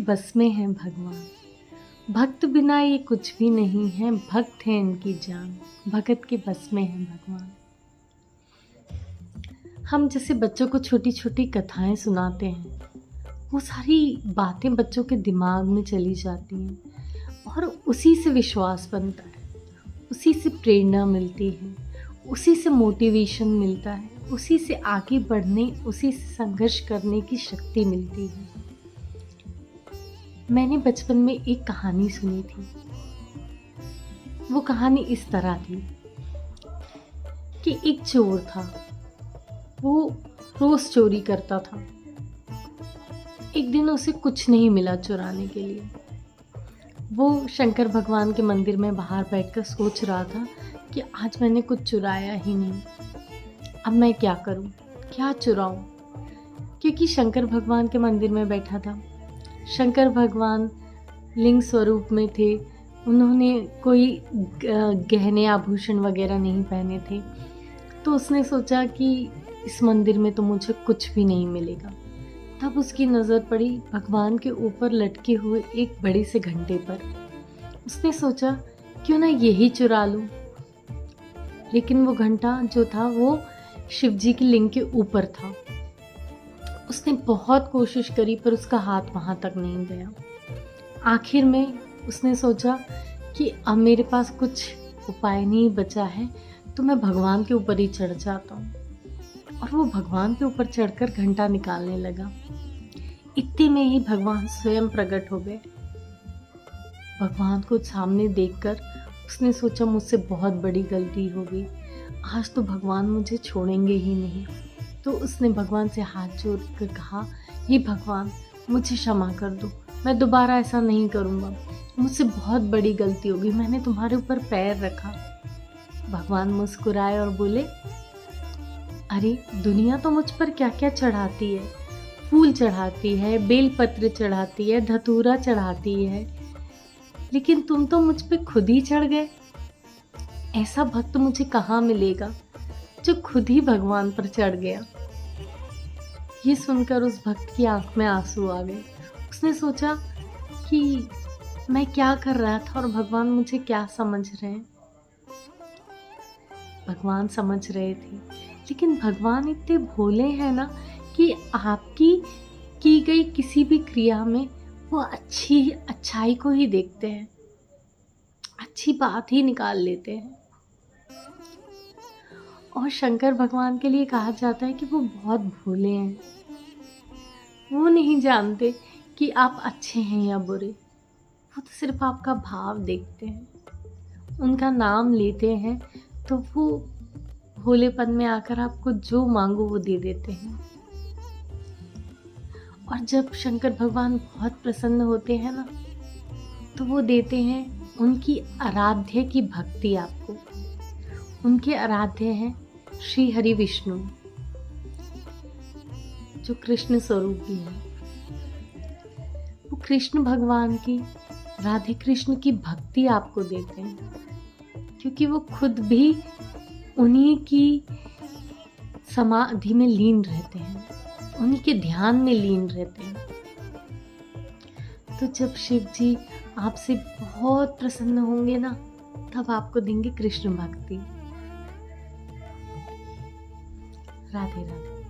बस में है भगवान, भक्त बिना ये कुछ भी नहीं है, भक्त है इनकी जान, भगत के बस में है भगवान। हम जैसे बच्चों को छोटी छोटी कथाएं सुनाते हैं, वो सारी बातें बच्चों के दिमाग में चली जाती हैं और उसी से विश्वास बनता है, उसी से प्रेरणा मिलती है, उसी से मोटिवेशन मिलता है, उसी से आगे बढ़ने, उसी से संघर्ष करने की शक्ति मिलती है। मैंने बचपन में एक कहानी सुनी थी। वो कहानी इस तरह थी कि एक चोर था। वो रोज चोरी करता था। एक दिन उसे कुछ नहीं मिला चुराने के लिए। वो शंकर भगवान के मंदिर में बाहर बैठकर सोच रहा था कि आज मैंने कुछ चुराया ही नहीं, अब मैं क्या करूं, क्या चुराऊं। क्योंकि शंकर भगवान के मंदिर में बैठा था। शंकर भगवान लिंग स्वरूप में थे। उन्होंने कोई गहने आभूषण वगैरह नहीं पहने थे। तो उसने सोचा कि इस मंदिर में तो मुझे कुछ भी नहीं मिलेगा। तब उसकी नज़र पड़ी भगवान के ऊपर लटके हुए एक बड़े से घंटे पर। उसने सोचा क्यों ना यही चुरा लूं। लेकिन वो घंटा जो था वो शिव जी की लिंग के ऊपर था। उसने बहुत कोशिश करी पर उसका हाथ वहाँ तक नहीं गया। आखिर में उसने सोचा कि अब मेरे पास कुछ उपाय नहीं बचा है, तो मैं भगवान के ऊपर ही चढ़ जाता हूँ। और वो भगवान के ऊपर चढ़कर घंटा निकालने लगा। इतने में ही भगवान स्वयं प्रकट हो गए। भगवान को सामने देखकर उसने सोचा मुझसे बहुत बड़ी गलती हो गई, आज तो भगवान मुझे छोड़ेंगे ही नहीं। तो उसने भगवान से हाथ जोड़ कर कहा, हे भगवान, मुझे क्षमा कर दो, मैं दोबारा ऐसा नहीं करूँगा, मुझसे बहुत बड़ी गलती होगी, मैंने तुम्हारे ऊपर पैर रखा। भगवान मुस्कुराए और बोले, अरे दुनिया तो मुझ पर क्या क्या चढ़ाती है, फूल चढ़ाती है, बेलपत्र चढ़ाती है, धतूरा चढ़ाती है, लेकिन तुम तो मुझ पे खुद ही चढ़ गए। ऐसा भक्त मुझे कहाँ मिलेगा जो खुद ही भगवान पर चढ़ गया। ये सुनकर उस भक्त की आंख में आंसू आ गए। उसने सोचा कि मैं क्या कर रहा था और भगवान मुझे क्या समझ रहे हैं। भगवान समझ रहे थे, लेकिन भगवान इतने भोले हैं ना कि आपकी की गई किसी भी क्रिया में वो अच्छाई को ही देखते हैं, अच्छी बात ही निकाल लेते हैं। और शंकर भगवान के लिए कहा जाता है कि वो बहुत भोले हैं। वो नहीं जानते कि आप अच्छे हैं या बुरे, वो तो सिर्फ आपका भाव देखते हैं। उनका नाम लेते हैं तो वो भोलेपन में आकर आपको जो मांगो वो दे देते हैं। और जब शंकर भगवान बहुत प्रसन्न होते हैं ना, तो वो देते हैं उनकी आराध्य की भक्ति आपको। उनके आराध्य हैं श्री हरि विष्णु, जो कृष्ण स्वरूप भी है। वो कृष्ण भगवान की, राधे कृष्ण की भक्ति आपको देते हैं, क्योंकि वो खुद भी उन्हीं की समाधि में लीन रहते हैं, उन्हीं के ध्यान में लीन रहते हैं। तो जब शिव जी आपसे बहुत प्रसन्न होंगे ना, तब आपको देंगे कृष्ण भक्ति। राधे राधे।